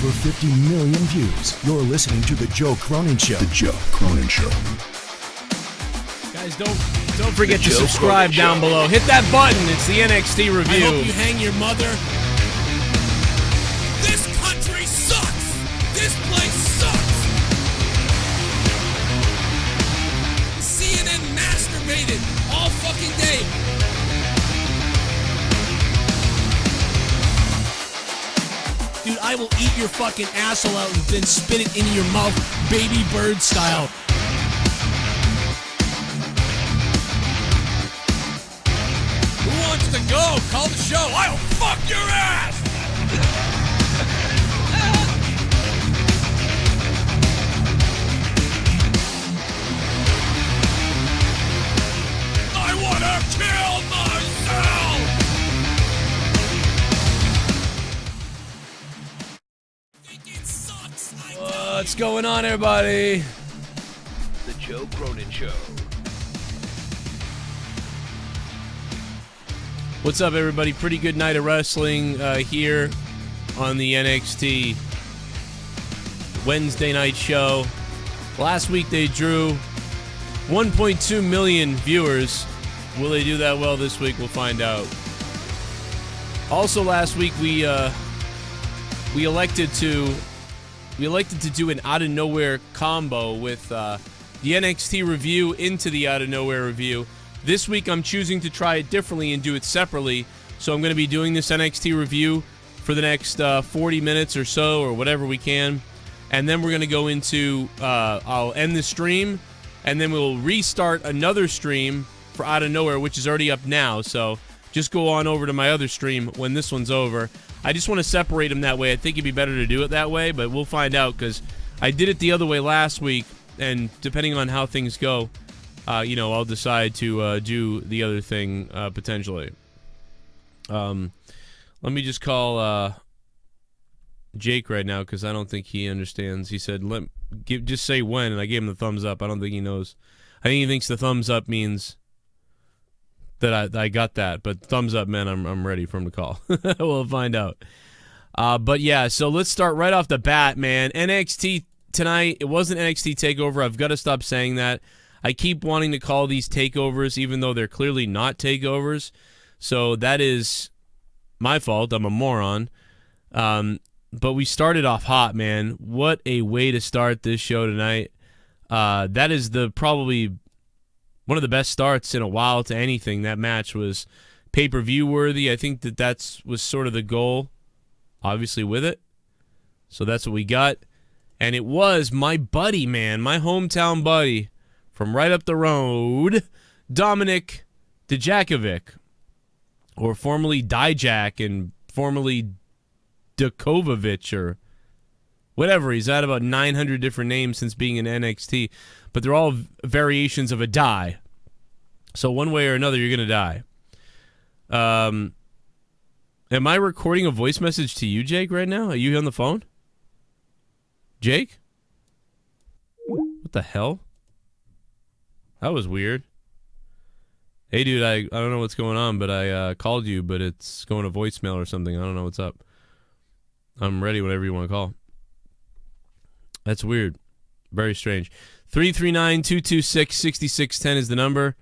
over 50 million views. You're listening to The Joe Cronin Show. The Joe Cronin Show. Guys, don't forget to subscribe down below. Hit that button. It's the NXT review. I hope you hang your mother. This country sucks. This place sucks. CNN masturbated all fucking day. Dude, I will eat your fucking asshole out and then spit it into your mouth, baby bird style. Who wants to go? Call the show. I'll fuck your ass! I want to kill myself! What's going on, everybody? The Joe Cronin Show. What's up, everybody? Pretty good night of wrestling here on the NXT Wednesday night show. Last week they drew 1.2 million viewers. Will they do that well this week? We'll find out. Also, last week we elected to do an out of nowhere combo with the NXT review into the out of nowhere review. This week I'm choosing to try it differently and do it separately. So I'm going to be doing this NXT review for the next 40 minutes or so, or whatever we can. And then we're going to go into, I'll end the stream, and then we'll restart another stream for Out of Nowhere, which is already up now. So just go on over to my other stream when this one's over. I just want to separate them that way. I think it'd be better to do it that way, but we'll find out, because I did it the other way last week, and depending on how things go, I'll decide to do the other thing potentially. Let me just call Jake right now, because I don't think he understands. He said, just say when, and I gave him the thumbs up. I don't think he knows. I think he thinks the thumbs up means that I got that, but thumbs up meant I'm ready for him to call. We'll find out. But yeah, so let's start right off the bat, man. NXT tonight, it wasn't NXT TakeOver. I've got to stop saying that. I keep wanting to call these takeovers, even though they're clearly not takeovers. So that is my fault. I'm a moron. But we started off hot, man. What a way to start this show tonight. That is probably one of the best starts in a while to anything. That match was pay-per-view worthy. I think that was sort of the goal, obviously, with it. So that's what we got. And it was my buddy, man, my hometown buddy from right up the road, Dominic Dijakovic, or formerly Dijak and formerly Dakovic, or whatever. He's had about 900 different names since being in NXT, but they're all variations of a die. So one way or another, you're going to die. Am I recording a voice message to you, Jake, right now? Are you on the phone? Jake? What the hell? That was weird. Hey, dude, I don't know what's going on, but I called you, but it's going to voicemail or something. I don't know what's up. I'm ready whenever you want to call. That's weird. Very strange. 339-226-6610 is the number.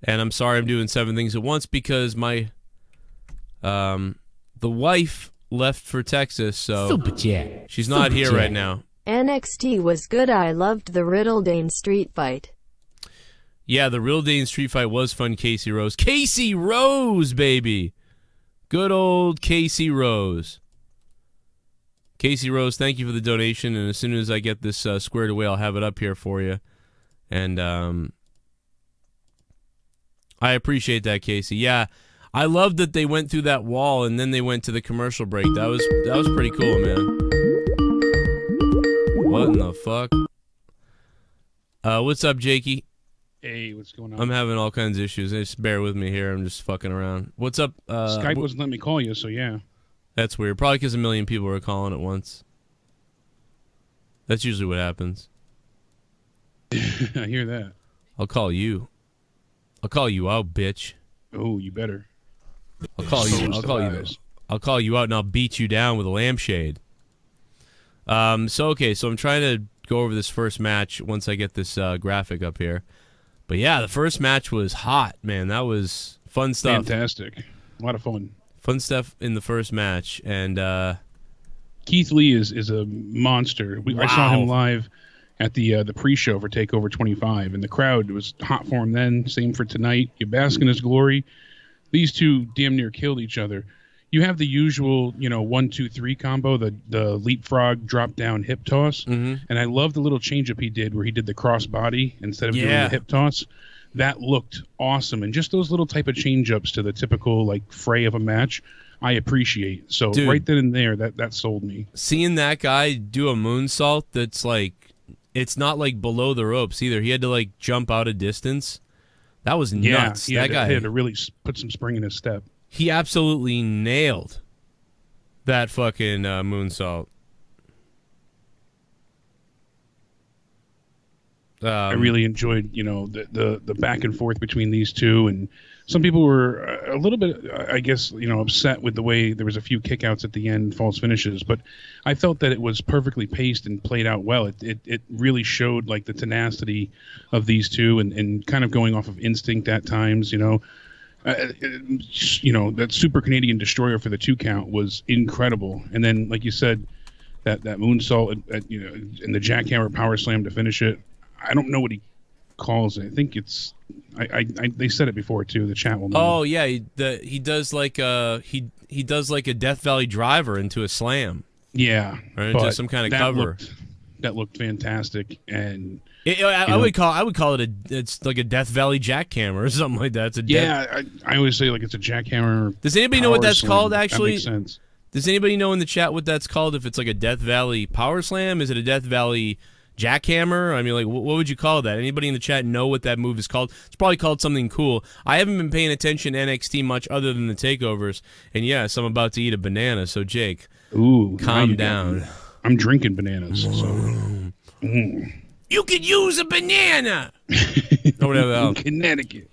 And I'm sorry I'm doing 7 things at once, because my the wife left for Texas, so Super chat. She's not here right now. NXT was good. I loved the Riddle-Dane street fight. Yeah, the Real Dane street fight was fun, Casey Rose. Casey Rose, baby! Good old Casey Rose. Casey Rose, thank you for the donation, and as soon as I get this squared away, I'll have it up here for you. And I appreciate that, Casey. Yeah, I love that they went through that wall and then they went to the commercial break. That was pretty cool, man. What in the fuck? What's up, Jakey? Hey, what's going on? I'm having all kinds of issues. Just bear with me here. I'm just fucking around. What's up? Skype wasn't letting me call you, so yeah. That's weird. Probably because a million people were calling at once. That's usually what happens. I hear that. I'll call you. I'll call you out, bitch. Oh, you better. I'll call you. I'll call you out, and I'll beat you down with a lampshade. So I'm trying to go over this first match once I get this graphic up here. But yeah, the first match was hot, man. That was fun stuff. Fantastic. A lot of fun. Fun stuff in the first match. And Keith Lee is a monster. I saw him live at the pre-show for TakeOver 25, and the crowd was hot for him then. Same for tonight. You bask in his glory. These two damn near killed each other. You have the usual, 1-2-3 combo, the leapfrog drop down hip toss, and I love the little changeup he did where he did the cross body instead of doing the hip toss. That looked awesome, and just those little type of changeups to the typical fray of a match, I appreciate. So dude, right then and there, that sold me. Seeing that guy do a moonsault that's it's not below the ropes either. He had to jump out a distance. That was nuts. He had to really put some spring in his step. He absolutely nailed that fucking moonsault. I really enjoyed, the back and forth between these two, and some people were a little bit, I guess, upset with the way there was a few kickouts at the end, false finishes, but I felt that it was perfectly paced and played out well. It really showed the tenacity of these two, and kind of going off of instinct at times. That Super Canadian Destroyer for the 2 count was incredible, and then like you said, that moonsault and the jackhammer power slam to finish it. I don't know what he calls it. I think it's they said it before too. The chat will know. Oh yeah, he does he does a Death Valley driver into a slam. Yeah, or into some kind of cover. That looked fantastic, and I would call it it's like a Death Valley jackhammer or something like that. It's I always say it's a jackhammer. Does anybody know what that's called? Actually, that makes sense. Does anybody know in the chat what that's called? If it's a Death Valley power slam, is it a Death Valley jackhammer? I mean, what would you call that? Anybody in the chat know what that move is called? It's probably called something cool. I haven't been paying attention to NXT much other than the takeovers, and yes, I'm about to eat a banana. So Jake, calm down. I'm drinking bananas. So. You could use a banana. Or whatever else. Connecticut.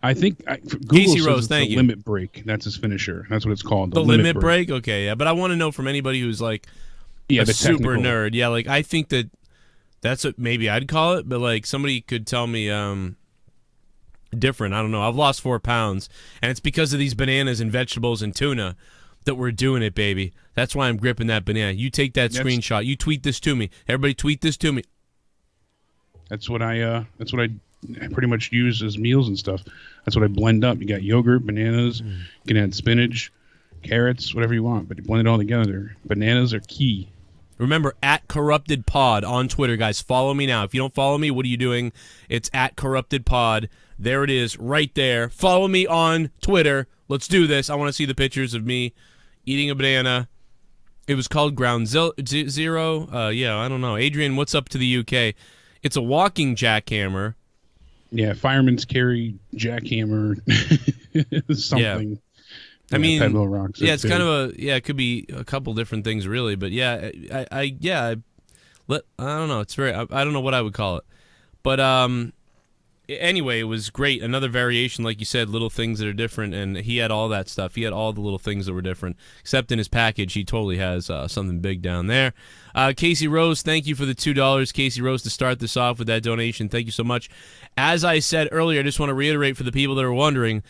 I think Google Casey says Rose, it's thank a you. limit break. That's his finisher. That's what it's called. The limit break? Okay, yeah. But I want to know from anybody who's a the super technical nerd. Yeah, I think that's what maybe I'd call it, but somebody could tell me different. I don't know. I've lost 4 pounds, and it's because of these bananas and vegetables and tuna that we're doing it, baby. That's why I'm gripping that banana. You take that screenshot. You tweet this to me. Everybody tweet this to me. That's what I pretty much use as meals and stuff. That's what I blend up. You got yogurt, bananas. You can add spinach, carrots, whatever you want, but you blend it all together. Bananas are key. Remember, @CorruptedPod on Twitter, guys. Follow me now. If you don't follow me, what are you doing? It's @CorruptedPod. There it is, right there. Follow me on Twitter. Let's do this. I want to see the pictures of me eating a banana. It was called Ground Zero. I don't know. Adrian, what's up to the UK? It's a walking jackhammer. Yeah, fireman's carry jackhammer. Something. Yeah. I mean, Rocks, it's kind of it could be a couple different things really, but yeah, I don't know. It's very, I don't know what I would call it. But anyway, it was great. Another variation, like you said, little things that are different, and he had all that stuff. He had all the little things that were different, except in his package, he totally has something big down there. Casey Rose, thank you for the $2. Casey Rose, to start this off with that donation. Thank you so much. As I said earlier, I just want to reiterate for the people that are wondering,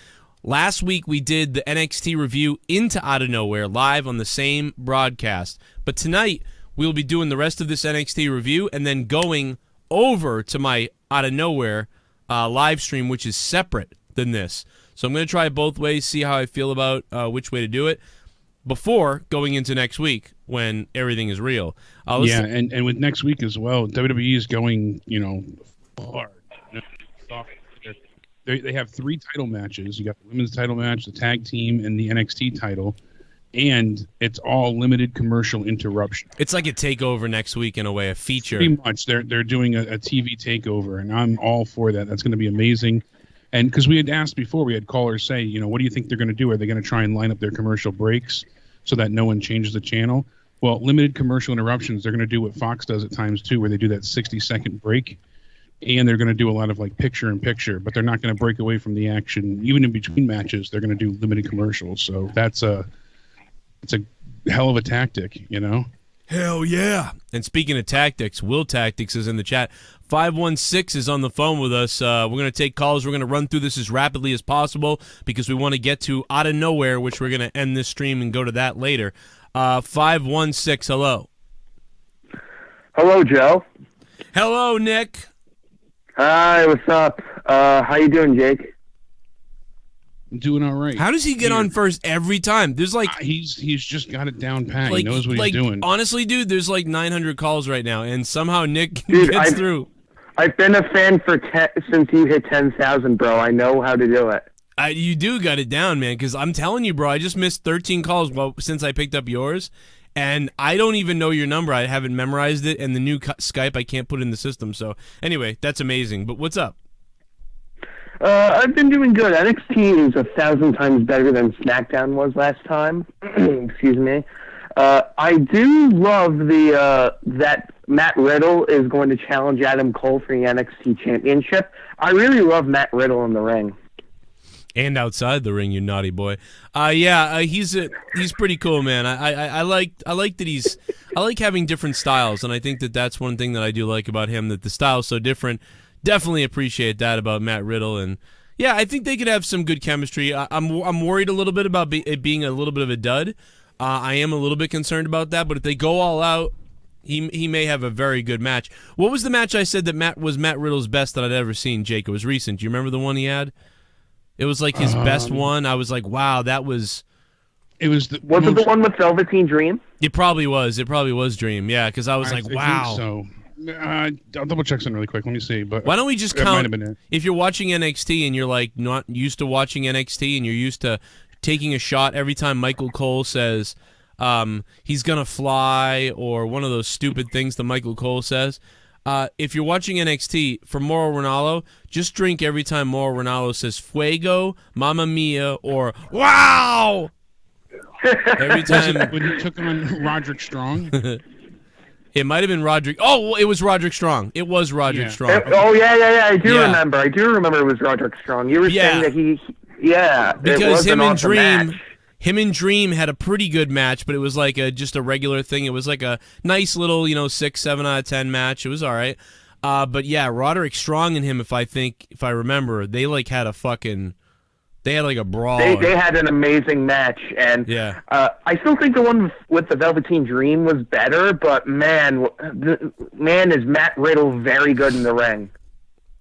last week we did the NXT review into Out of Nowhere live on the same broadcast. But tonight we'll be doing the rest of this NXT review and then going over to my Out of Nowhere live stream, which is separate than this. So I'm going to try it both ways, see how I feel about which way to do it before going into next week when everything is real. And with next week as well, WWE is going, hard. They have 3 title matches. You got the women's title match, the tag team, and the NXT title, and it's all limited commercial interruption. It's like a takeover next week in a way, a feature. Pretty much. They're doing a TV takeover, and I'm all for that. That's going to be amazing. And because we had asked before, we had callers say, what do you think they're going to do? Are they going to try and line up their commercial breaks so that no one changes the channel? Well, limited commercial interruptions, they're going to do what Fox does at times too, where they do that 60-second break. And they're going to do a lot of picture-in-picture, but they're not going to break away from the action. Even in between matches, they're going to do limited commercials. So it's a hell of a tactic, Hell yeah. And speaking of tactics, Will Tactics is in the chat. 516 is on the phone with us. We're going to take calls. We're going to run through this as rapidly as possible because we want to get to Out of Nowhere, which we're going to end this stream and go to that later. 516, hello. Hello, Joe. Hello, Nick. Hi, what's up? How you doing, Jake? I'm doing all right. How does he get on first every time? There's like he's just got it down pat. He knows what he's doing. Honestly, dude, there's like 900 calls right now, and somehow Nick gets through. I've been a fan since you hit 10,000, bro. I know how to do it. You do got it down, man, because I'm telling you, bro, I just missed 13 calls since I picked up yours, and I don't even know your number. I haven't memorized it, and the new Skype I can't put in the system. So anyway, that's amazing. But what's up? I've been doing good. NXT is 1,000 times better than SmackDown was last time. Excuse me. I do love that Matt Riddle is going to challenge Adam Cole for the NXT Championship. I really love Matt Riddle in the ring. And outside the ring, you naughty boy. He's pretty cool, man. I like that I like having different styles, and I think that's one thing that I do like about him, that the style's so different. Definitely appreciate that about Matt Riddle, and yeah, I think they could have some good chemistry. I'm worried a little bit about it being a little bit of a dud. I am a little bit concerned about that, but if they go all out, he may have a very good match. What was the match I said that was Matt Riddle's best that I'd ever seen, Jake? It was recent. Do you remember the one he had? It was like his best one. I was like, wow, that was... Was it the one with Velveteen Dream? It probably was. It probably was Dream, yeah, because I was like, wow. I think so. I'll double check something really quick. Let me see. But why don't we just count? If you're watching NXT and you're like not used to watching NXT and you're used to taking a shot every time Michael Cole says he's gonna fly or one of those stupid things that Michael Cole says. If you're watching NXT for Mauro Ranallo, just drink every time Mauro Ranallo says "Fuego," "Mamma Mia," or "Wow." Every time when he took on Roderick Strong. It might have been Roderick. Oh, it was Roderick Strong. It was Roderick Strong. Yeah. I do remember. I do remember it was Roderick Strong. You were saying that he. Yeah, because him and Dream had a pretty good match, but it was like just a regular thing. It was like a nice little 6-7 out of 10 match. It was all right. But yeah, Roderick Strong and him, if I remember, they like had a fucking. They had like a brawl. They had an amazing match, and I still think the one with the Velveteen Dream was better. But man, is Matt Riddle very good in the ring?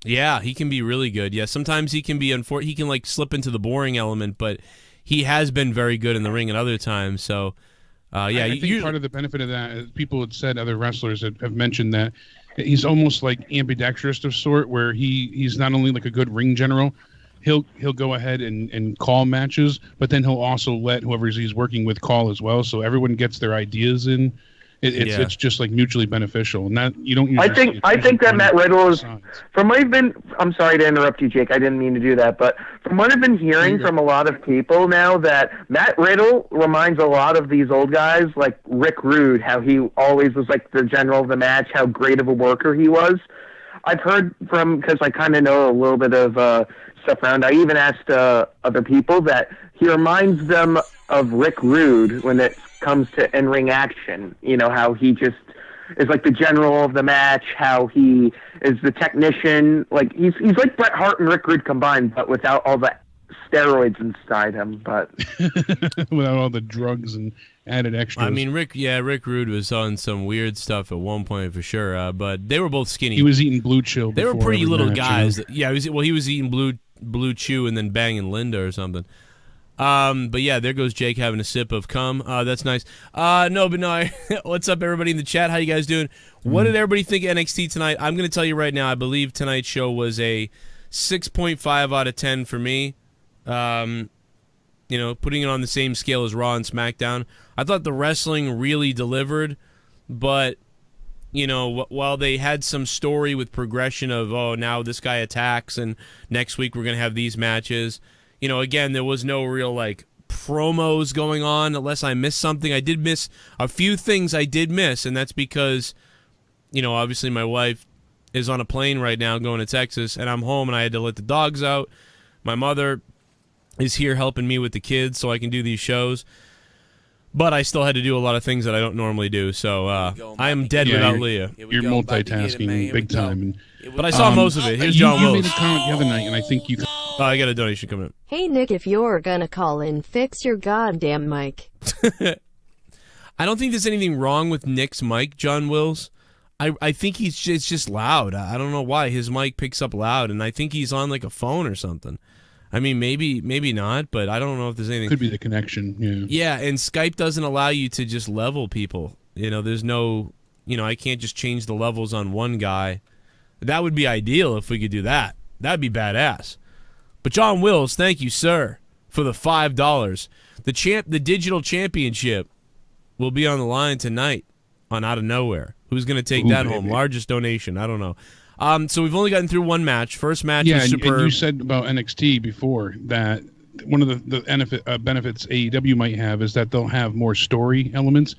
Yeah, he can be really good. Yeah, sometimes he can be he can like slip into the boring element, but he has been very good in the ring at other times. So, I think part of the benefit of that is people had said, other wrestlers have mentioned that he's almost like ambidextrous of sort, where he's not only like a good ring general. He'll go ahead and call matches, but then he'll also let whoever he's working with call as well, so everyone gets their ideas in. It's just like mutually beneficial, and that you don't. I think that Matt Riddle is. From what I've been, I'm sorry to interrupt you, Jake. I didn't mean to do that, but from what I've been hearing from a lot of people now, that Matt Riddle reminds a lot of these old guys, like Rick Rude, how he always was like the general of the match, how great of a worker he was. I've heard because I kind of know a little bit of stuff around. I even asked other people that he reminds them of Rick Rude when it comes to in-ring action. How he just is like the general of the match, how he is the technician. Like he's like Bret Hart and Rick Rude combined, but without all the steroids inside him. But without all the drugs and added extras. I mean, Rick Rude was on some weird stuff at one point for sure, but they were both skinny. He was eating Blue Chew. They were pretty little guys. Yeah, he was eating Blue Chew and then banging Linda or something. But yeah, there goes Jake having a sip of cum. That's nice. What's up, everybody in the chat? How you guys doing? What did everybody think of NXT tonight? I'm going to tell you right now, I believe tonight's show was a 6.5 out of 10 for me. Putting it on the same scale as Raw and SmackDown. I thought the wrestling really delivered, but while they had some story with progression of, now this guy attacks and next week we're going to have these matches, again, there was no real like promos going on unless I missed something. I did miss a few things and that's because, obviously my wife is on a plane right now going to Texas and I'm home and I had to let the dogs out. My mother is here helping me with the kids so I can do these shows. But I still had to do a lot of things that I don't normally do, so I am dead without Leah. You're multitasking big time. But I saw most of it. Here's John You Wills. made a comment the other night, and I think you... I got a donation coming up. Hey Nick, if you're gonna call in, fix your goddamn mic. I don't think there's anything wrong with Nick's mic, John Wills. I think it's just loud. I don't know why. His mic picks up loud, and I think he's on like a phone or something. I mean, maybe not, but I don't know if there's anything. Could be the connection, yeah. Yeah, and Skype doesn't allow you to just level people. There's no, I can't just change the levels on one guy. That would be ideal if we could do that. That'd be badass. But John Wills, thank you, sir, for the $5. The digital championship will be on the line tonight on Out of Nowhere. Who's going to take that home? Largest donation. I don't know. So we've only gotten through one match. First match was superb. And you said about NXT before that one of the benefits AEW might have is that they'll have more story elements.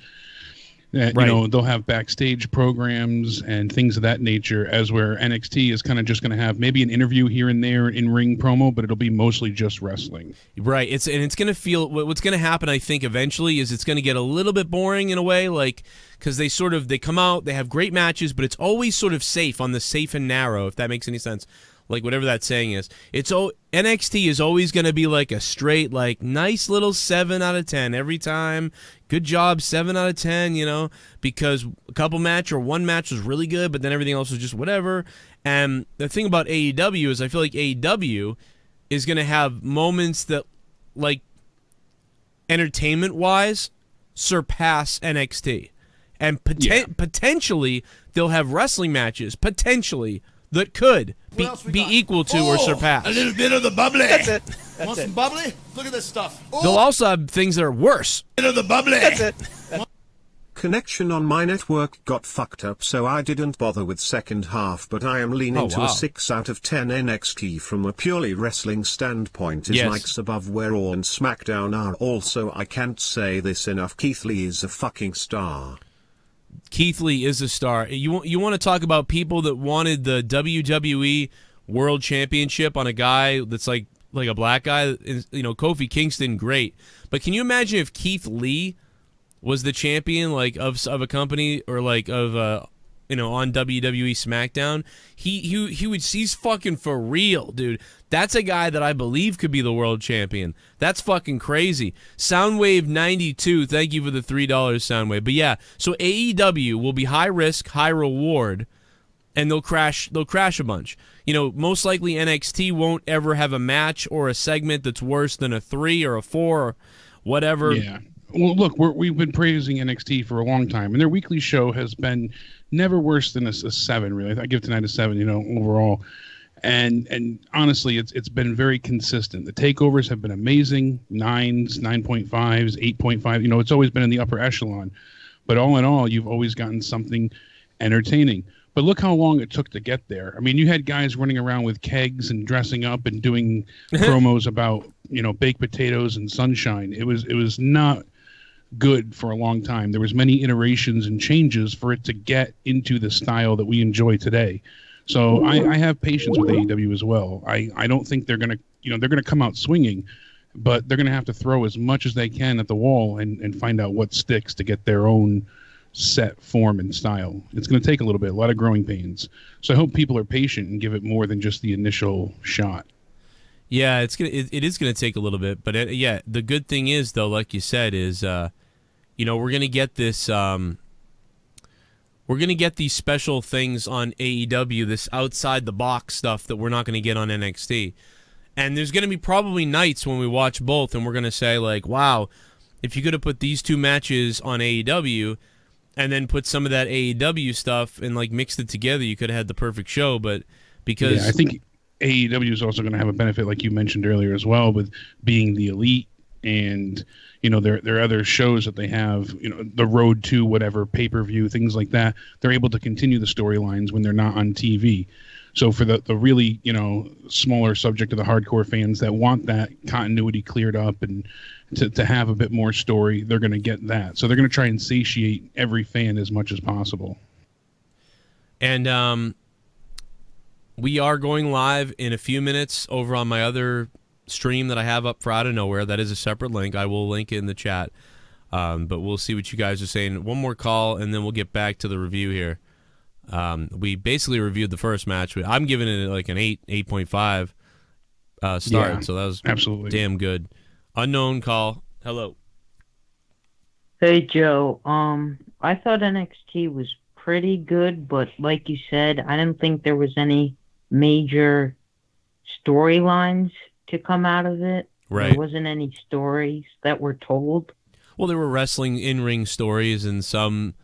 That, right. They'll have backstage programs and things of that nature, as where NXT is kind of just going to have maybe an interview here and there, in-ring promo, but it'll be mostly just wrestling. Right. It's going to feel, what's going to happen, I think, eventually is it's going to get a little bit boring in a way, like, because they come out, they have great matches, but it's always sort of safe on the safe and narrow, if that makes any sense. Like, whatever that saying is. NXT is always going to be like a straight, like, nice little 7 out of 10 every time. Good job, 7 out of 10, because a couple match or one match was really good, but then everything else was just whatever. And the thing about AEW is I feel like AEW is going to have moments that, like, entertainment-wise, surpass NXT. And potentially they'll have wrestling matches, potentially, that could be equal to or surpass. A little bit of the bubbly. That's it. Want some bubbly? Look at this stuff. They'll also have things that are worse. A bit of the bubbly. That's it. Connection on my network got fucked up, so I didn't bother with second half, but I am leaning to a 6 out of 10 NXT from a purely wrestling standpoint. Is mics above where Raw and SmackDown are. Also, I can't say this enough, Keith Lee is a fucking star. Keith Lee is a star. You want to talk about people that wanted the WWE World Championship on a guy that's like a black guy? Kofi Kingston, great. But can you imagine if Keith Lee was the champion, like of a company or like of on WWE SmackDown? He's fucking for real, dude. That's a guy that I believe could be the world champion. That's fucking crazy. Soundwave 92, thank you for the $3, Soundwave. But yeah, so AEW will be high risk, high reward, and they'll crash a bunch. Most likely NXT won't ever have a match or a segment that's worse than a 3 or a 4 or whatever. Yeah. Well, look, we've been praising NXT for a long time, and their weekly show has been never worse than a 7, really. I give tonight a 7, overall. And honestly, it's been very consistent. The takeovers have been amazing, 9s, 9.5s, 8.5. It's always been in the upper echelon. But all in all, you've always gotten something entertaining. But look how long it took to get there. I mean, you had guys running around with kegs and dressing up and doing promos about, baked potatoes and sunshine. It was not good for a long time. There was many iterations and changes for it to get into the style that we enjoy today. So I have patience with AEW as well. I don't think they're gonna come out swinging, but they're gonna have to throw as much as they can at the wall and find out what sticks to get their own set form and style. It's gonna take a little bit, a lot of growing pains. So I hope people are patient and give it more than just the initial shot. Yeah, it is gonna take a little bit, but the good thing is though, like you said, is we're gonna get this. We're going to get these special things on AEW, this outside-the-box stuff that we're not going to get on NXT. And there's going to be probably nights when we watch both, and we're going to say, like, wow, if you could have put these two matches on AEW and then put some of that AEW stuff and, like, mixed it together, you could have had the perfect show. But because... Yeah, I think AEW is also going to have a benefit, like you mentioned earlier as well, with being the elite and... there are other shows that they have, the road to whatever pay-per-view, things like that. They're able to continue the storylines when they're not on TV. So for the really, smaller subject of the hardcore fans that want that continuity cleared up and to have a bit more story, they're going to get that. So they're going to try and satiate every fan as much as possible. And we are going live in a few minutes over on my other stream that I have up for Out of Nowhere. That is a separate link. I will link it in the chat. But we'll see what you guys are saying. One more call, and then we'll get back to the review here. We basically reviewed the first match. I'm giving it like an 8.5 start, so that was absolutely damn good. Unknown call. Hello. Hey, Joe. I thought NXT was pretty good, but like you said, I didn't think there was any major storylines to come out of it. Right. There wasn't any stories that were told. Well, there were wrestling in-ring stories and some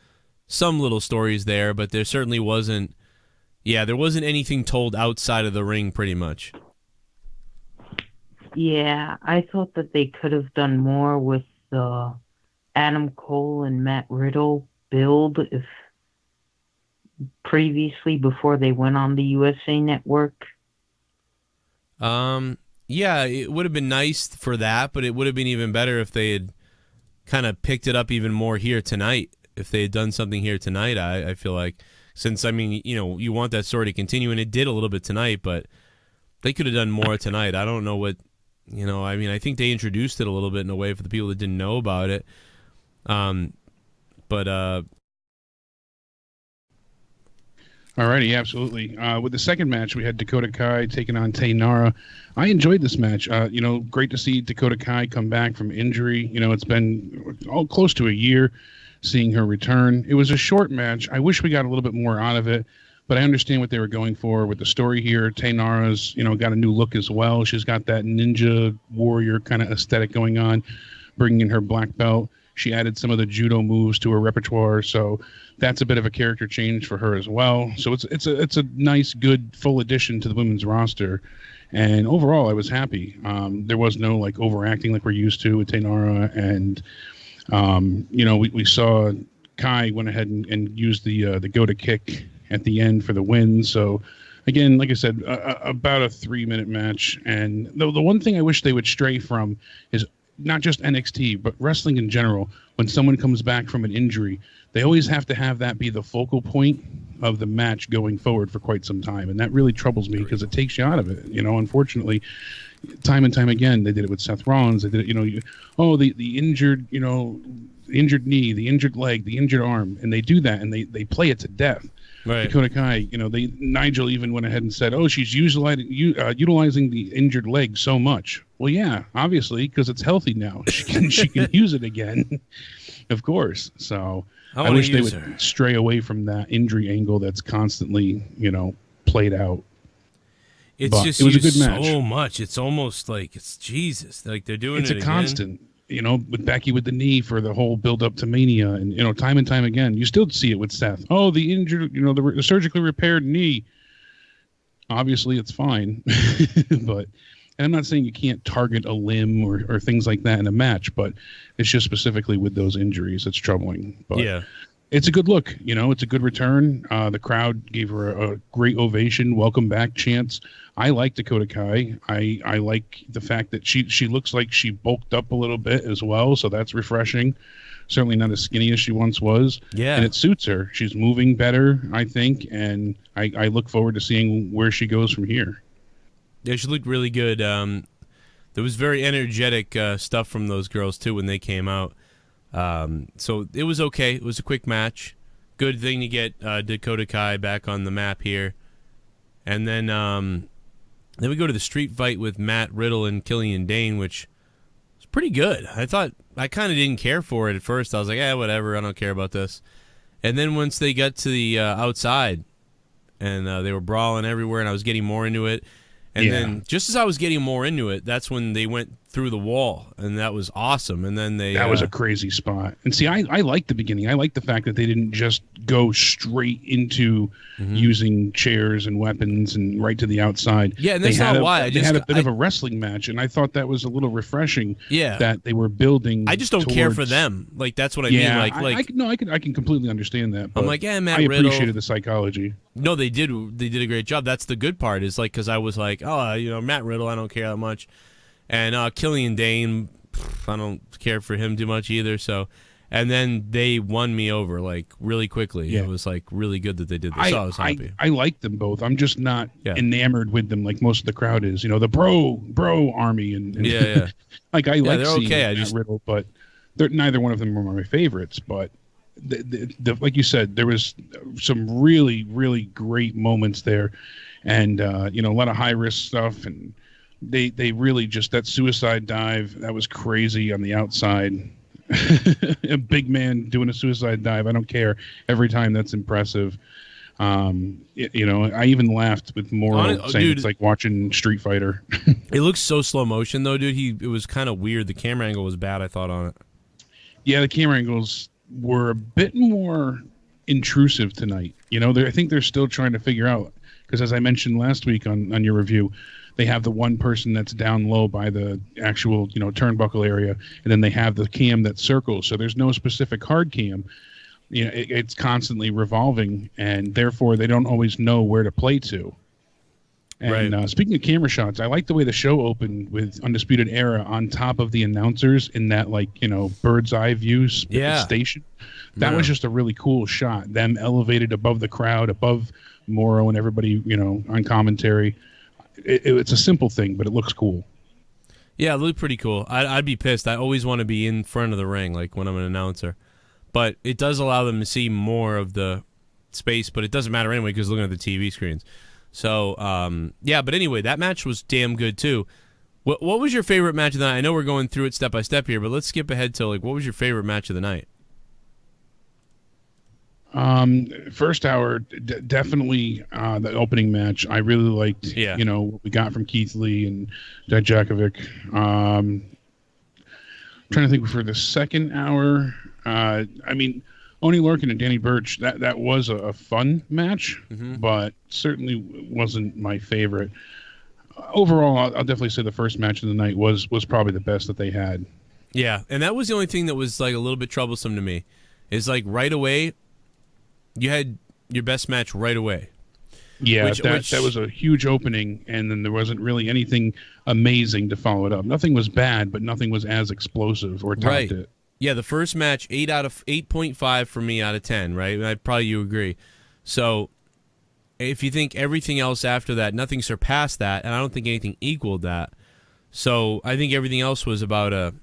little stories there, but there certainly wasn't. Yeah, there wasn't anything told outside of the ring, pretty much. Yeah, I thought that they could have done more with the Adam Cole and Matt Riddle build if previously before they went on the USA Network. Yeah, it would have been nice for that, but it would have been even better if they had kind of picked it up even more here tonight. If they had done something here tonight, I feel like, since, I mean, you want that story to continue, and it did a little bit tonight, but they could have done more tonight. I don't know what, I mean, I think they introduced it a little bit in a way for the people that didn't know about it. Alrighty, absolutely. With the second match, we had Dakota Kai taking on Taynara. I enjoyed this match. Great to see Dakota Kai come back from injury. It's been close to a year seeing her return. It was a short match. I wish we got a little bit more out of it, but I understand what they were going for with the story here. Taynara's, got a new look as well. She's got that ninja warrior kind of aesthetic going on, bringing in her black belt. She added some of the judo moves to her repertoire, so that's a bit of a character change for her as well. So it's a nice, good, full addition to the women's roster. And overall, I was happy. There was no overacting like we're used to with Taynara, and we saw Kai went ahead and used the Goda kick at the end for the win. So again, like I said, about a 3-minute match. And the one thing I wish they would stray from is not just NXT, but wrestling in general. When someone comes back from an injury, they always have to have that be the focal point of the match going forward for quite some time. And that really troubles me because it takes you out of it. Unfortunately, time and time again, they did it with Seth Rollins. They did it, the injured, injured knee, the injured leg, the injured arm. And they do that and they play it to death. Right. Dakota Kai, Nigel even went ahead and said, she's utilizing the injured leg so much. Well, yeah, obviously, because it's healthy now. She can use it again, of course. So I wish they would stray away from that injury angle that's constantly, played out. It's just it was a good match. So much. It's almost like it's Jesus. Like they're doing it again. It's a constant. With Becky with the knee for the whole build up to Mania, and time and time again, you still see it with Seth. Oh, the injured, the surgically repaired knee. Obviously, it's fine, but and I'm not saying you can't target a limb or things like that in a match, but it's just specifically with those injuries, it's troubling. But yeah, it's a good look. It's a good return. The crowd gave her a great ovation, welcome back chants. I like Dakota Kai. I like the fact that she looks like she bulked up a little bit as well, so that's refreshing. Certainly not as skinny as she once was. Yeah. And it suits her. She's moving better, I think, and I look forward to seeing where she goes from here. Yeah, she looked really good. There was very energetic stuff from those girls, too, when they came out. So it was okay. It was a quick match. Good thing to get Dakota Kai back on the map here. And then we go to the street fight with Matt Riddle and Killian Dane, which was pretty good. I kind of didn't care for it at first. I was like, whatever, I don't care about this. And then once they got to the outside, and they were brawling everywhere, and I was getting more into it. And then just as I was getting more into it, that's when they went through the wall, and that was awesome. And then that was a crazy spot. And see, I like the beginning. I like the fact that they didn't just go straight into using chairs and weapons and right to the outside. Yeah, and that's not why. They had a bit of a wrestling match, and I thought that was a little refreshing. Yeah, that they were building. I just don't care for them. Like that's what I mean. I can completely understand that. I'm like, Matt Riddle. I appreciated the psychology. No, they did. They did a great job. That's the good part. Is because I was like, Matt Riddle, I don't care that much, and Killian Dane, I don't care for him too much either. So, and then they won me over really quickly. Yeah. It was really good that they did this. I was happy. I like them both. I'm just not enamored with them like most of the crowd is. The bro army and yeah. I like they're seeing okay. Matt Riddle, but neither one of them were my favorites, but like you said, there was some really, really great moments there, and a lot of high risk stuff, and they really just, that suicide dive, that was crazy on the outside. A big man doing a suicide dive, I don't care. Every time, that's impressive. I even laughed with Moro saying it's like watching Street Fighter. It looks so slow motion though, dude. It was kind of weird. The camera angle was bad, I thought, on it. Yeah, the camera angles were a bit more intrusive tonight. I think they're still trying to figure out, because as I mentioned last week on your review, they have the one person that's down low by the actual turnbuckle area, and then they have the cam that circles. So there's no specific hard cam. It's constantly revolving, and therefore they don't always know where to play to. And right. Speaking of camera shots, I like the way the show opened with Undisputed Era on top of the announcers in that bird's eye view station. That was just a really cool shot. Them elevated above the crowd, above Moro and everybody, on commentary. It's a simple thing, but it looks cool. Yeah, it looked pretty cool. I'd be pissed. I always want to be in front of the ring, like when I'm an announcer. But it does allow them to see more of the space, but it doesn't matter anyway because looking at the TV screens. So, but anyway, that match was damn good too. What was your favorite match of the night? I know we're going through it step by step here, but let's skip ahead to what was your favorite match of the night? First hour, definitely the opening match. I really liked, what we got from Keith Lee and Dijakovic. Trying to think for the second hour. Oni Lorcan and Danny Burch, that was a fun match, but certainly wasn't my favorite. Overall, I'll definitely say the first match of the night was probably the best that they had. Yeah, and that was the only thing that was like a little bit troublesome to me. Is like right away, you had your best match right away. Yeah, that was a huge opening, and then there wasn't really anything amazing to follow it up. Nothing was bad, but nothing was as explosive or topped it. Yeah, the first match, 8.5 for me out of 10, right? You agree. So if you think everything else after that, nothing surpassed that, and I don't think anything equaled that. So I think everything else was about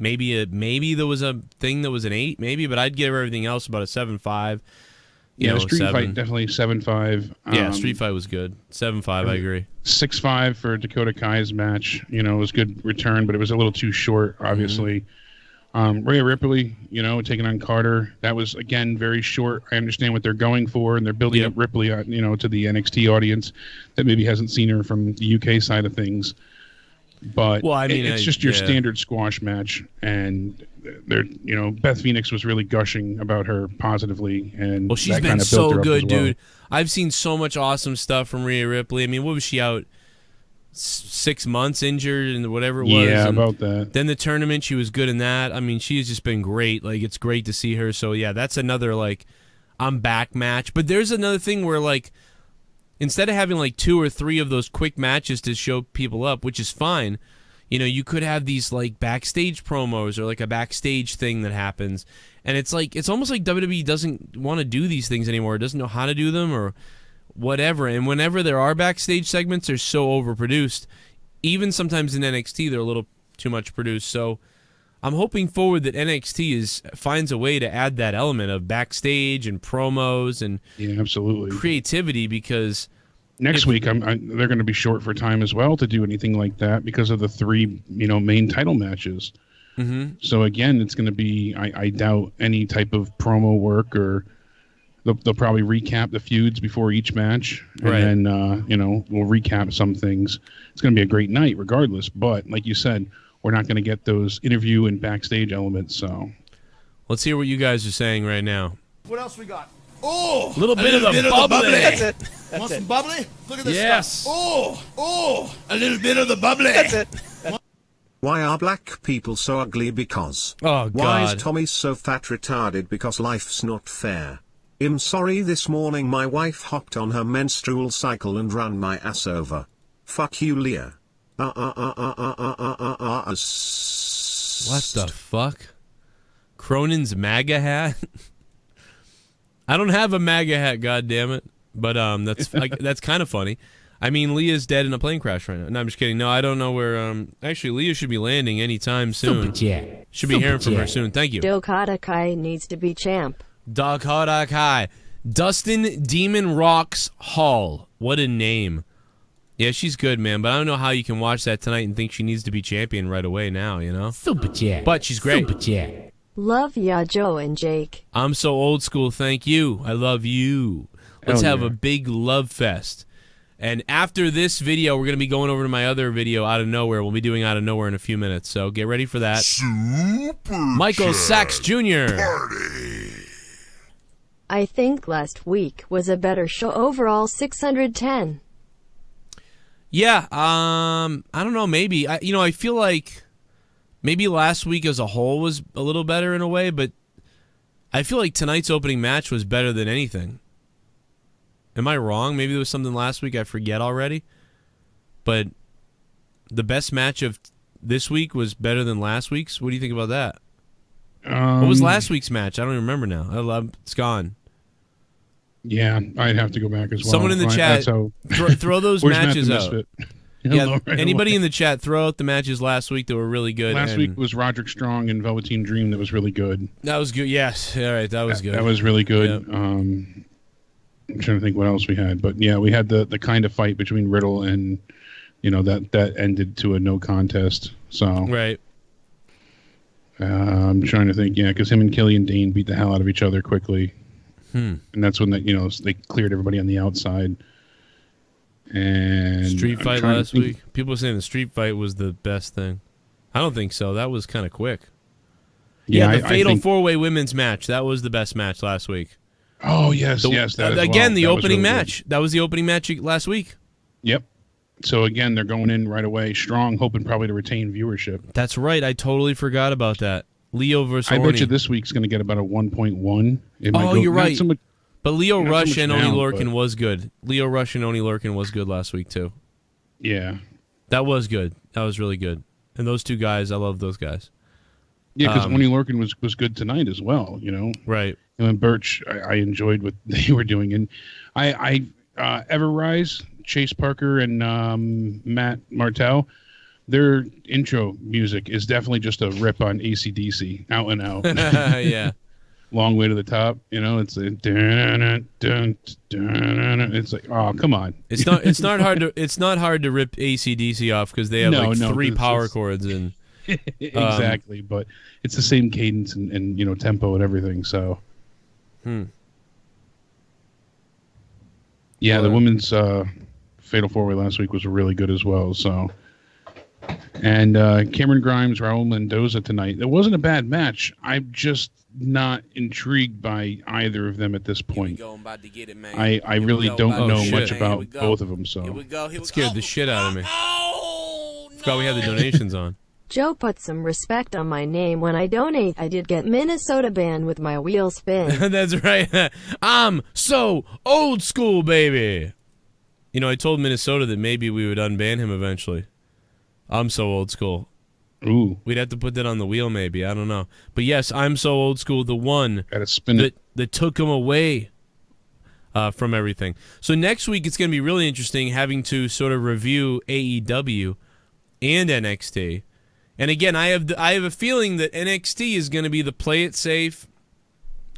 maybe there was a thing that was an 8, maybe, but I'd give everything else about a 7.5. Street Fight definitely 7.5. Yeah, Street Fight was good. 7.5, I agree. 6.5 for Dakota Kai's match. It was good return, but it was a little too short, obviously. Rhea Ripley, taking on Carter. That was, again, very short. I understand what they're going for, and they're building up Ripley, to the NXT audience that maybe hasn't seen her from the UK side of things. But it's just your standard squash match, and Beth Phoenix was really gushing about her positively, and she's been so good, dude. I've seen so much awesome stuff from Rhea Ripley. I mean, what was she out? 6 months injured and whatever it was. Yeah, about that. Then the tournament, she was good in that. I mean, she's just been great. Like, it's great to see her. So yeah, that's another I'm back match. But there's another thing where instead of having 2 or 3 of those quick matches to show people up, which is fine, you could have these backstage promos or a backstage thing that happens, and it's almost like WWE doesn't want to do these things anymore, doesn't know how to do them or whatever. And whenever there are backstage segments, they're so overproduced. Even sometimes in NXT, they're a little too much produced. So I'm hoping forward that NXT finds a way to add that element of backstage and promos and absolutely creativity, because next week they're going to be short for time as well to do anything like that because of the 3 main title matches. So again, it's going to be I doubt any type of promo work, or they'll probably recap the feuds before each match, and then we'll recap some things. It's going to be a great night regardless, but like you said, we're not going to get those interview and backstage elements. So let's hear what you guys are saying right now. What else we got? Oh, a little bit of the bubbly. That's it. Want some bubbly? Look at this stuff. Oh, a little bit of the bubbly. That's it. Why are black people so ugly? Because. Oh, God. Why is Tommy so fat retarded? Because life's not fair. I'm sorry, this morning my wife hopped on her menstrual cycle and ran my ass over. Fuck you, Leah. What the fuck? Cronin's MAGA hat? I don't have a MAGA hat, goddammit. But that's kind of funny. I mean, Leah's dead in a plane crash right now. No, I'm just kidding. No, I don't know where. Actually, Leah should be landing anytime soon. Should be hearing from her soon. Thank you. Dakota Kai needs to be champ. Dakota Kai. Dustin Demon Rocks Hall. What a name. Yeah, she's good, man. But I don't know how you can watch that tonight and think she needs to be champion right away now, you know? Super chat. But she's great. Super chat. Love ya, Joe and Jake. I'm so old school. Thank you. I love you. Let's have a big love fest. And after this video, we're going to be going over to my other video, Out of Nowhere. We'll be doing Out of Nowhere in a few minutes, so get ready for that. Super Michael Sachs Jr. Party. I think last week was a better show overall. 610. Yeah, I don't know, maybe. I feel like maybe last week as a whole was a little better in a way, but I feel like tonight's opening match was better than anything. Am I wrong? Maybe there was something last week I forget already. But the best match of this week was better than last week's. What do you think about that? What was last week's match? I don't even remember now. It's gone. Yeah, I'd have to go back as well. Someone in the chat, throw those matches out. Yeah, anybody in the chat, throw out the matches last week that were really good. Last week was Roderick Strong and Velveteen Dream that was really good. That was good, yes. All right, that was good. That was really good. Yep. I'm trying to think what else we had. But, yeah, we had the kind of fight between Riddle and, that ended to a no contest. So right. I'm trying to think, because him and Killian Dane beat the hell out of each other quickly. And that's when they cleared everybody on the outside. And street fight last week. People were saying the street fight was the best thing. I don't think so. That was kind of quick. Yeah, the Fatal 4-Way women's match. That was the best match last week. Oh, yes. Again, the opening match. That was the opening match last week. Yep. So, again, they're going in right away strong, hoping probably to retain viewership. That's right. I totally forgot about that. Leo versus I Orny. bet you this week's going to get about a 1.1. You're right. But Leo Rush so and Oni down, Lorcan was good. Leo Rush and Oni Lorcan was good last week, too. Yeah. That was good. That was really good. And those two guys, I love those guys. Yeah, because Oni Lorcan was good tonight as well, Right. And Birch, I enjoyed what they were doing. And I Everrise, Chase Parker, and Matt Martell, their intro music is definitely just a rip on AC/DC, out and out. Yeah. Long Way to the Top, it's a it's like, oh, come on. It's not hard to rip AC/DC off because they have three power chords and exactly, but it's the same cadence and tempo and everything, so yeah, the women's Fatal 4-Way last week was really good as well, so. And Cameron Grimes, Raul Mendoza tonight. It wasn't a bad match. I'm just not intrigued by either of them at this point. I really don't know much about both of them. So it scared the shit out of me. Forgot we had the donations on. Joe put some respect on my name when I donate. I did get Minnesota banned with my wheel spin. That's right. I'm so old school, baby. I told Minnesota that maybe we would unban him eventually. I'm so old school. Ooh. We'd have to put that on the wheel maybe. I don't know. But yes, I'm so old school, the one that took him away from everything. So next week it's going to be really interesting having to sort of review AEW and NXT. And again, I have a feeling that NXT is going to be the play it safe,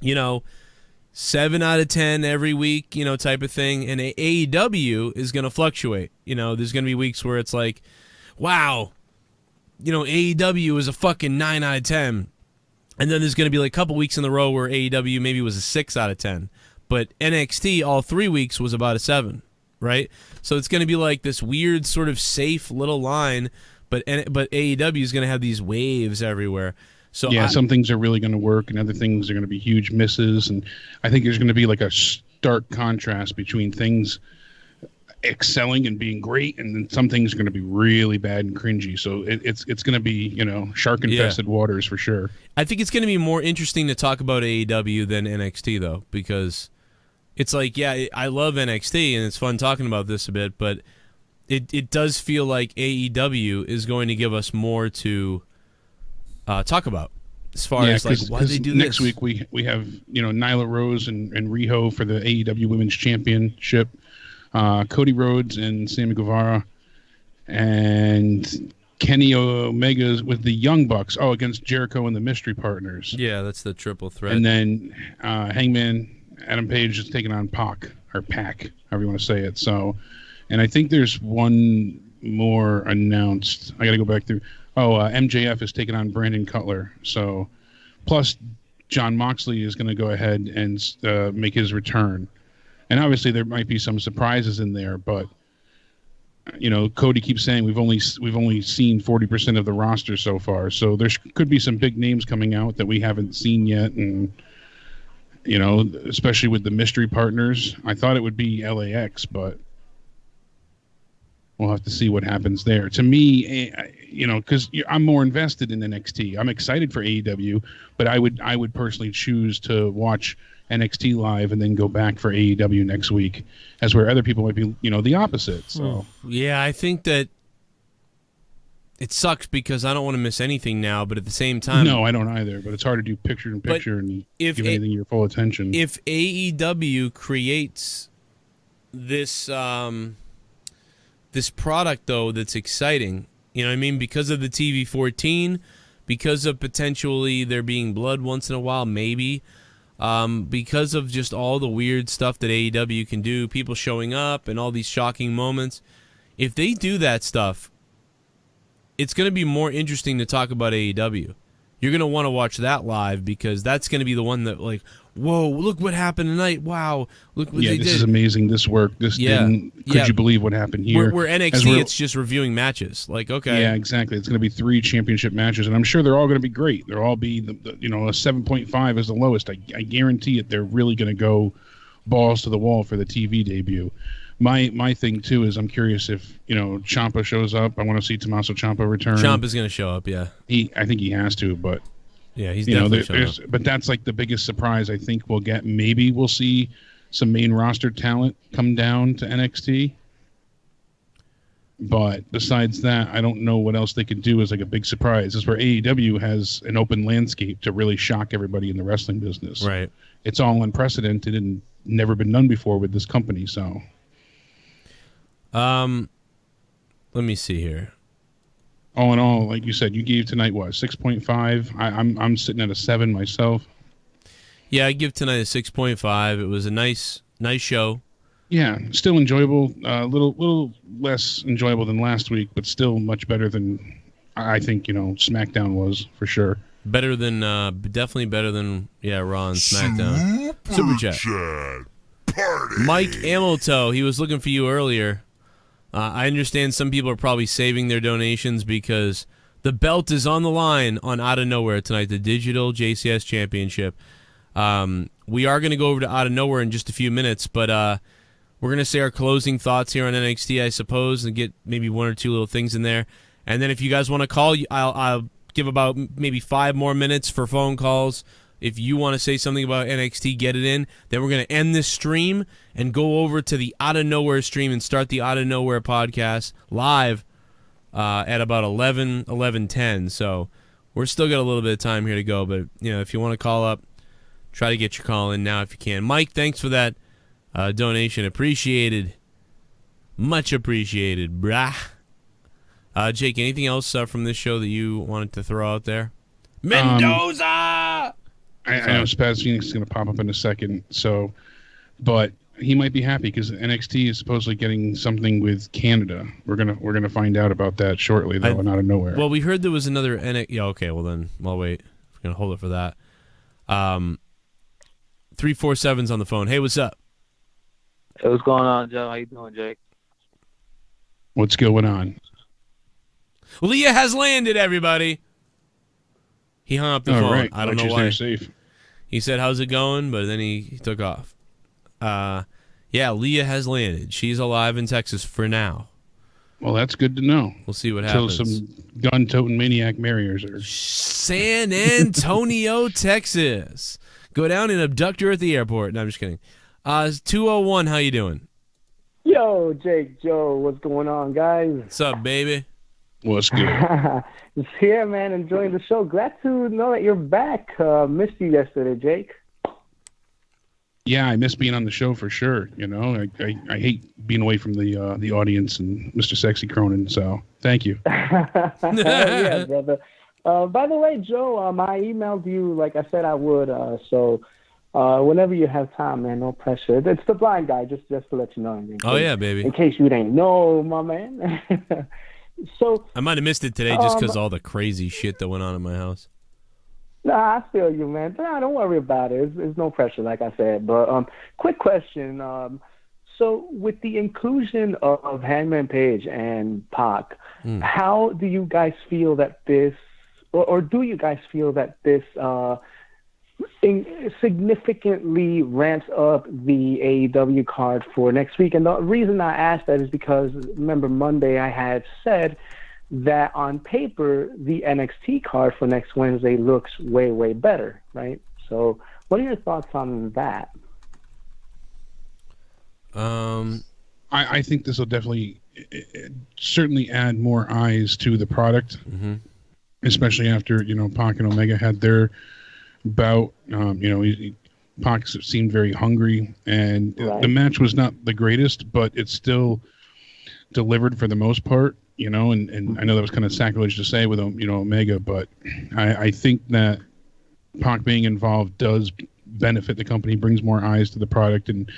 7 out of 10 every week, type of thing. And AEW is going to fluctuate. There's going to be weeks where it's like, wow, AEW is a fucking 9 out of 10. And then there's going to be like a couple weeks in a row where AEW maybe was a 6 out of 10. But NXT all 3 weeks was about a 7, right? So it's going to be like this weird sort of safe little line, but AEW is going to have these waves everywhere. So yeah, some things are really going to work and other things are going to be huge misses. And I think there's going to be like a stark contrast between things excelling and being great, and then some things are going to be really bad and cringy. So it's going to be shark infested waters for sure. I think it's going to be more interesting to talk about AEW than NXT though, because it's like, yeah, I love NXT and it's fun talking about this a bit, but it does feel like AEW is going to give us more to talk about as far as like why they do next this. week we have Nyla Rose and Riho for the AEW Women's Championship. Cody Rhodes and Sammy Guevara, and Kenny Omega's with the Young Bucks. Oh, against Jericho and the Mystery Partners. Yeah, that's the triple threat. And then Hangman Adam Page is taking on Pac, however you want to say it. So, and I think there's one more announced. I got to go back through. Oh, MJF is taking on Brandon Cutler. So, plus John Moxley is going to go ahead and make his return. And obviously there might be some surprises in there, but Cody keeps saying we've only seen 40% of the roster so far. So there could be some big names coming out that we haven't seen yet, and especially with the mystery partners. I thought it would be LAX, but we'll have to see what happens there. To me, because I'm more invested in NXT. I'm excited for AEW, but I would personally choose to watch NXT live and then go back for AEW next week, as where other people might be, the opposite. So yeah, I think that it sucks because I don't want to miss anything now, but at the same time, no, I don't either. But it's hard to do picture in picture and give anything your full attention. If AEW creates this this product though that's exciting, you know what I mean, because of the TV-14, because of potentially there being blood once in a while, maybe. Because of just all the weird stuff that AEW can do, people showing up and all these shocking moments. If they do that stuff, it's going to be more interesting to talk about AEW. You're going to want to watch that live because that's going to be the one that, like, whoa, look what happened tonight. Wow, look what they did. This is amazing. This worked. This didn't. Could you believe what happened here? We're NXT, it's just reviewing matches. Like, okay. Yeah, exactly. It's going to be 3 championship matches, and I'm sure they're all going to be great. They'll all be, a 7.5 is the lowest. I guarantee it. They're really going to go balls to the wall for the TV debut. My thing, too, is I'm curious if, Ciampa shows up. I want to see Tommaso Ciampa return. Ciampa's going to show up, yeah. I think he has to, but... Yeah, he's definitely showing up. But that's like the biggest surprise I think we'll get. Maybe we'll see some main roster talent come down to NXT. But besides that, I don't know what else they could do as like a big surprise. This is where AEW has an open landscape to really shock everybody in the wrestling business. Right. It's all unprecedented and never been done before with this company, so... Let me see here. All in all, like you said, you gave tonight what, 6.5? I'm sitting at a 7 myself. Yeah, I give tonight a 6.5. It was a nice show. Yeah, still enjoyable. A little less enjoyable than last week, but still much better than I think SmackDown was for sure. Better than definitely better than Raw and SmackDown. Super chat. Mike Amelto, he was looking for you earlier. I understand some people are probably saving their donations because the belt is on the line on Out of Nowhere tonight, the Digital JCS Championship. We are going to go over to Out of Nowhere in just a few minutes, but we're going to say our closing thoughts here on NXT, I suppose, and get maybe 1 or 2 little things in there. And then if you guys want to call, I'll give about maybe 5 more minutes for phone calls. If you want to say something about NXT, get it in. Then we're going to end this stream and go over to the Out of Nowhere stream and start the Out of Nowhere podcast live at about 11:10. So we're still got a little bit of time here to go. But, if you want to call up, try to get your call in now if you can. Mike, thanks for that donation. Appreciated. Much appreciated, brah. Jake, anything else from this show that you wanted to throw out there? Mendoza! I know Spaz Phoenix is going to pop up in a second, but he might be happy because NXT is supposedly getting something with Canada. We're gonna find out about that shortly, though, and out of nowhere. Well, we heard there was another NXT. Yeah, okay. Well, then I'll wait. We're gonna hold it for that. 347's on the phone. Hey, what's up? Hey, what's going on, Joe? How you doing, Jake? What's going on? Leah has landed, everybody. He hung up the phone. Right. I don't know why. Safe. He said, "How's it going?" But then he took off. Yeah, Leah has landed. She's alive in Texas for now. Well, that's good to know. We'll see what happens. Until some gun-toting maniac marries her. San Antonio, Texas. Go down and abduct her at the airport. No, I'm just kidding. 201, how you doing? Yo, Jake, Joe, what's going on, guys? What's up, baby? What's good? Just here, man, enjoying the show. Glad to know that you're back. Missed you yesterday, Jake. Yeah, I miss being on the show for sure. You know, I hate being away from the audience and Mr. Sexy Cronin. So thank you. Yeah, brother. By the way, Joe, I emailed you like I said I would. So whenever you have time, man, no pressure. It's the blind guy, just to let you know. Oh yeah, baby. In case you didn't know, my man. So I might have missed it today just because all the crazy shit that went on in my house. Nah, I feel you, man. Nah, don't worry about it. There's no pressure, like I said. But quick question. So with the inclusion of Hangman Page and Pac, how do you guys feel that this, or do you guys feel that this significantly ramps up the AEW card for next week? And the reason I asked that is because, remember, Monday I had said that on paper, the NXT card for next Wednesday looks way, way better, right? So what are your thoughts on that? I think this will definitely certainly add more eyes to the product, especially after, Pac and Omega had their bout. Pac seemed very hungry, and the match was not the greatest, but it still delivered for the most part. And I know that was kind of sacrilege to say with, Omega, but I think that Pac being involved does benefit the company, brings more eyes to the product, and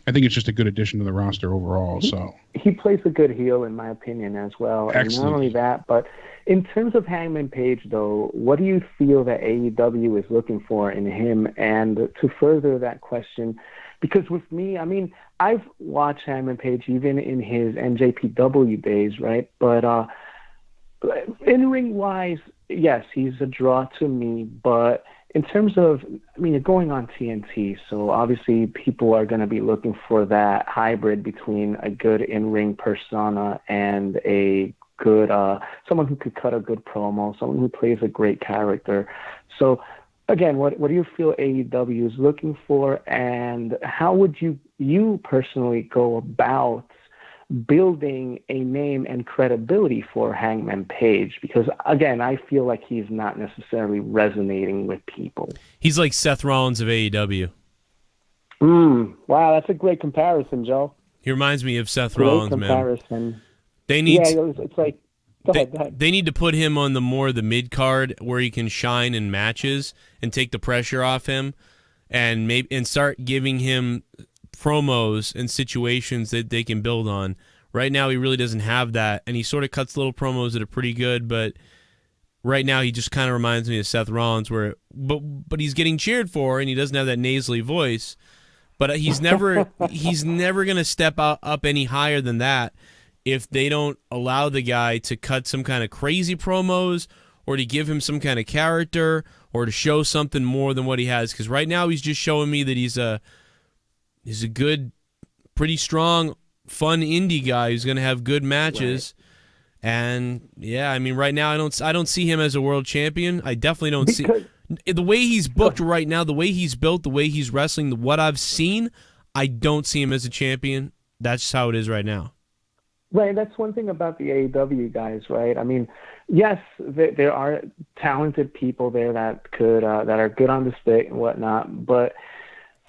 I think it's just a good addition to the roster overall. So he plays a good heel, in my opinion, as well. Excellent. And not only that, but in terms of Hangman Page, though, what do you feel that AEW is looking for in him? And to further that question, because with me, I mean, I've watched Hangman Page even in his NJPW days, right? But in-ring wise, yes, he's a draw to me. But in terms of, I mean, you're going on TNT, so obviously people are going to be looking for that hybrid between a good in-ring persona and a good, someone who could cut a good promo, someone who plays a great character. So again, what do you feel AEW is looking for, and how would you personally go about building a name and credibility for Hangman Page? Because again, I feel like he's not necessarily resonating with people. He's like Seth Rollins of AEW. Wow, that's a great comparison, Joe. He reminds me of Seth Great Rollins, comparison. man. They need it's like go ahead. They need to put him on the mid card where he can shine in matches and take the pressure off him, and start giving him promos and situations that they can build on. Right now, he really doesn't have that, and he sort of cuts little promos that are pretty good, but right now he just kind of reminds me of Seth Rollins, but he's getting cheered for, and he doesn't have that nasally voice. But he's never going to step up any higher than that if they don't allow the guy to cut some kind of crazy promos or to give him some kind of character or to show something more than what he has. Because right now he's just showing me that he's a good, pretty strong, fun indie guy who's going to have good matches. Right. And yeah, I mean, right now I don't see him as a world champion. I definitely don't see the way he's booked right now, the way he's built, the way he's wrestling, what I've seen. I don't see him as a champion. That's just how it is right now. Right, that's one thing about the AEW guys, right? I mean, yes, there are talented people there that could that are good on the stick and whatnot, but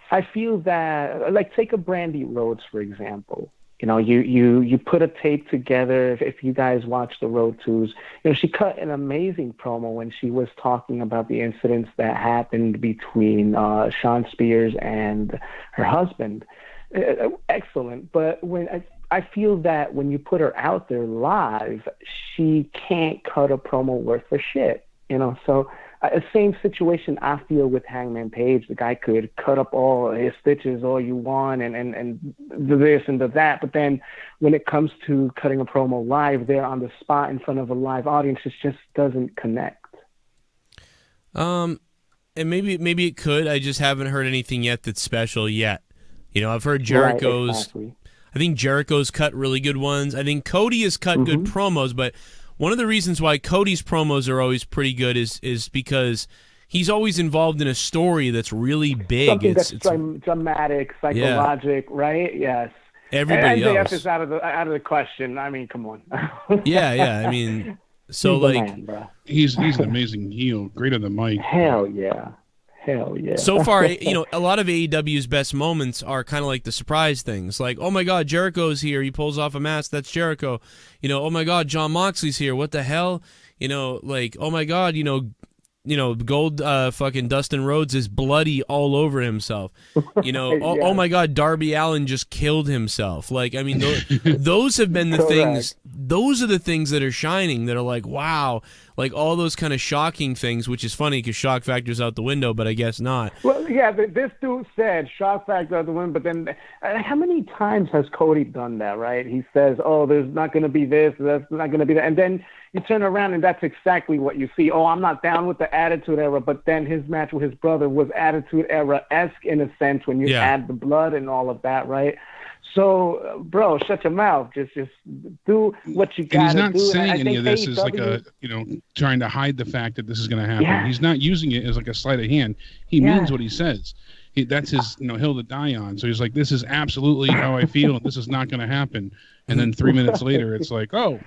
I feel that, like, take a Brandy Rhodes, for example. You put a tape together. If you guys watch the Road 2s, she cut an amazing promo when she was talking about the incidents that happened between Sean Spears and her husband. Excellent, but when I feel that when you put her out there live, she can't cut a promo worth a shit, So same situation I feel with Hangman Page. The guy could cut up all his stitches all you want and do this and do that, but then when it comes to cutting a promo live there on the spot in front of a live audience, it just doesn't connect. And maybe it could. I just haven't heard anything yet that's special yet. I've heard Jericho's. Right, exactly. I think Jericho's cut really good ones. I think Cody has cut good promos, but one of the reasons why Cody's promos are always pretty good is because he's always involved in a story that's really big. Something that's dramatic, psychologic, right? Yes. Everybody and else is out of the question. I mean, come on. yeah. I mean, so he's like man, bro. He's an amazing heel, great on the mic. Hell yeah. Hell yeah. So far, a lot of AEW's best moments are kind of like the surprise things. Like, oh my God, Jericho's here. He pulls off a mask. That's Jericho. Oh my God, Jon Moxley's here. What the hell? Like, oh my God, gold fucking Dustin Rhodes is bloody all over himself. Oh my God, Darby Allin just killed himself. Like, I mean, those have been the things. Those are the things that are shining. That are like, wow, like all those kind of shocking things. Which is funny because shock factor's out the window, but I guess not. Well, yeah, this dude said shock factor out the window, but then how many times has Cody done that? Right? He says, "Oh, there's not going to be this. That's not going to be that," and then you turn around and that's exactly what you see. Oh, I'm not down with the Attitude Era, but then his match with his brother was Attitude Era-esque in a sense when you add the blood and all of that, right? So, bro, shut your mouth. Just do what you got to do. And he's not saying any of this as like a, trying to hide the fact that this is going to happen. Yeah. He's not using it as like a sleight of hand. He means what he says. That's his, hill to die on. So he's like, this is absolutely how I feel, and this is not going to happen. And then 3 minutes later, it's like, oh.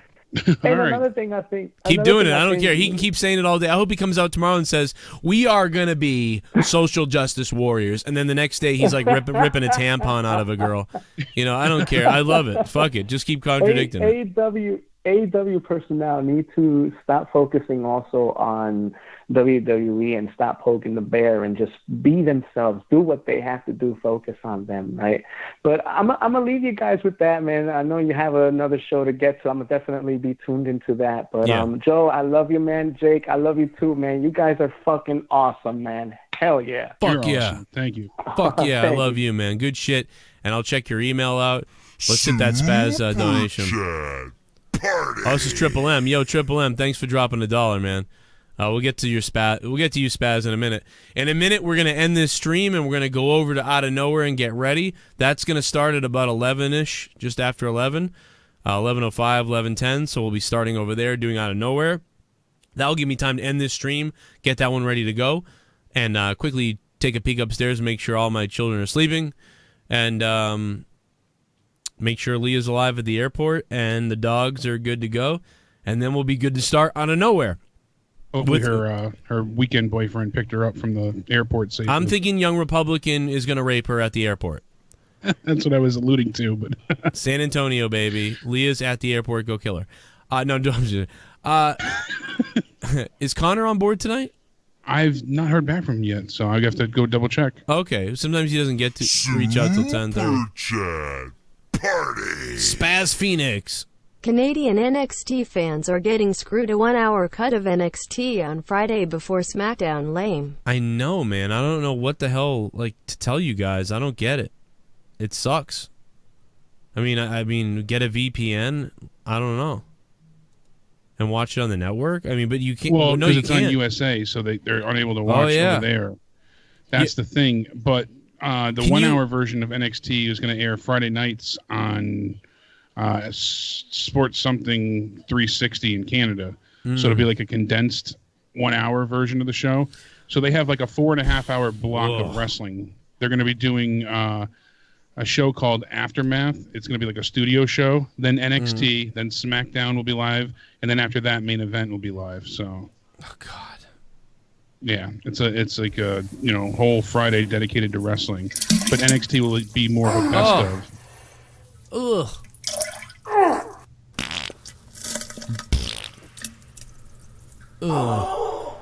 And another thing I think... Keep doing it. I don't care. He can keep saying it all day. I hope he comes out tomorrow and says, we are going to be social justice warriors. And then the next day, he's like ripping a tampon out of a girl. I don't care. I love it. Fuck it. Just keep contradicting it. AEW personnel need to stop focusing also on WWE and stop poking the bear and just be themselves. Do what they have to do. Focus on them, right? But I'm gonna leave you guys with that, man. I know you have another show to get to. I'm gonna definitely be tuned into that. But Joe, I love you, man. Jake, I love you too, man. You guys are fucking awesome, man. Hell yeah. Fuck You're yeah. Awesome. Thank you. Fuck yeah. I love you, man. Good shit. And I'll check your email out. Let's hit that Spaz donation. Party. Oh, this is Triple M. Yo, Triple M, thanks for dropping $1, man. We'll get to your Spaz. We'll get to you, Spaz, in a minute. In a minute, we're gonna end this stream and we're gonna go over to Out of Nowhere and get ready. That's gonna start at about 11ish, just after 11, 11:05, 11:10. So we'll be starting over there doing Out of Nowhere. That'll give me time to end this stream, get that one ready to go, and quickly take a peek upstairs and make sure all my children are sleeping, and make sure Leah's alive at the airport and the dogs are good to go, and then we'll be good to start Out of Nowhere. Hopefully her weekend boyfriend picked her up from the airport safely. I'm thinking Young Republican is going to rape her at the airport. That's what I was alluding to. But San Antonio, baby. Leah's at the airport. Go kill her. No, I'm just is Connor on board tonight? I've not heard back from him yet, so I have to go double check. Okay. Sometimes he doesn't get to reach out till 10:30. Party. Spaz Phoenix. Canadian NXT fans are getting screwed a 1-hour cut of NXT on Friday before SmackDown. Lame. I know, man. I don't know what the hell to tell you guys. I don't get it. It sucks. I mean, get a VPN. I don't know. And watch it on the network. I mean, but you can't. Well, no, because you it's can't. on USA, so they're unable to watch over there. That's the thing. But the 1-hour version of NXT is going to air Friday nights on Sports Something 360 in Canada. So it'll be like a condensed 1-hour version of the show. So they have like a 4.5-hour block of wrestling. They're going to be doing a show called Aftermath. It's going to be like a studio show. Then NXT, then SmackDown will be live, and then after that, main event will be live. So, oh god. Yeah, it's like a whole Friday dedicated to wrestling, but NXT will be more of a best of. Ugh. Ugh.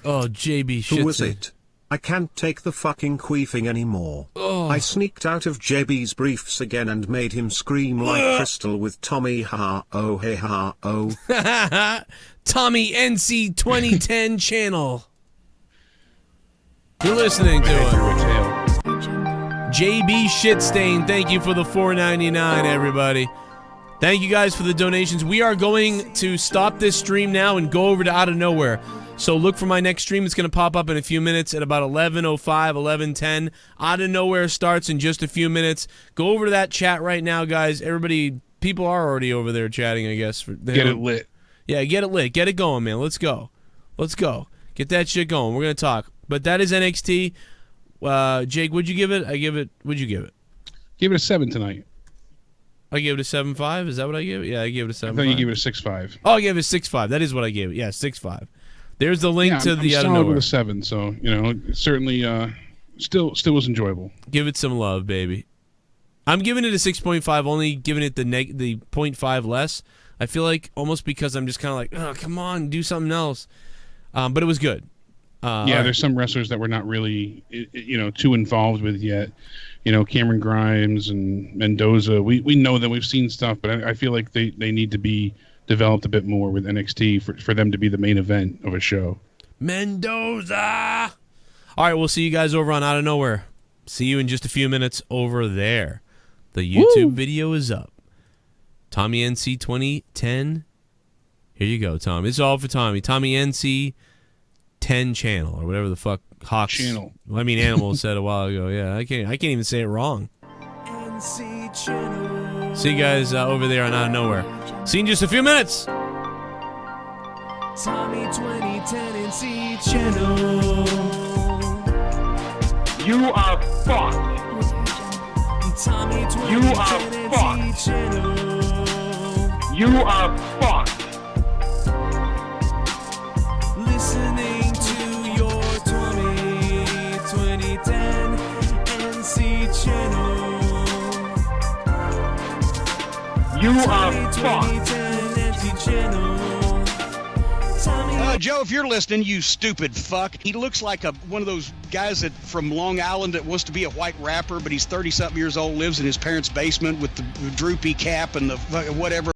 Oh, JB shits. Who was it? I can't take the fucking queefing anymore. Oh. I sneaked out of JB's briefs again and made him scream like Crystal with Tommy ha oh hey ha oh. Tommy NC 2010 channel. You're listening to it. JB Shitstain, thank you for the $4.99, everybody. Thank you guys for the donations. We are going to stop this stream now and go over to Out of Nowhere. So look for my next stream. It's going to pop up in a few minutes at about 11:05, 11:10. Out of Nowhere starts in just a few minutes. Go over to that chat right now, guys. Everybody, people are already over there chatting, I guess. Get it lit. Yeah, get it lit. Get it going, man. Let's go. Let's go. Get that shit going. We're going to talk. But that is NXT. Jake, what'd you give it? What'd you give it? Give it a 7 tonight. I gave it a 7.5. Is that what I gave it? Yeah, I gave it a 7.5. I thought you gave it a 6.5. Oh, I gave it a 6.5. That is what I gave it. Yeah, 6.5. There's the link to the I'm Out of solid Nowhere. with a 7, so it certainly still was enjoyable. Give it some love, baby. I'm giving it a 6.5, only giving it the 0.5 less. I feel like almost because I'm just kind of like, oh, come on, do something else. But it was good. There's some wrestlers that we're not really, too involved with yet. Cameron Grimes and Mendoza. We know that we've seen stuff, but I feel like they need to be developed a bit more with NXT for them to be the main event of a show. Mendoza! All right, we'll see you guys over on Out of Nowhere. See you in just a few minutes over there. The YouTube video is up. Tommy NC 2010. Here you go, Tom. It's all for Tommy. Tommy NC 10 channel or whatever the fuck Hawks channel. Well, I mean, Animal said a while ago. Yeah, I can't even say it wrong. NC channel. See you guys over there on Out of Nowhere. See you in just a few minutes. Tommy 2010 NC channel. You are fucked. Tommy 2010 You are fucked. channel. You are fucked. Listening to your 2010 NC channel. You are fucked. 2010 NC channel. Joe, if you're listening, you stupid fuck. He looks like one of those guys that from Long Island that wants to be a white rapper, but he's 30-something years old, lives in his parents' basement with the droopy cap and the whatever.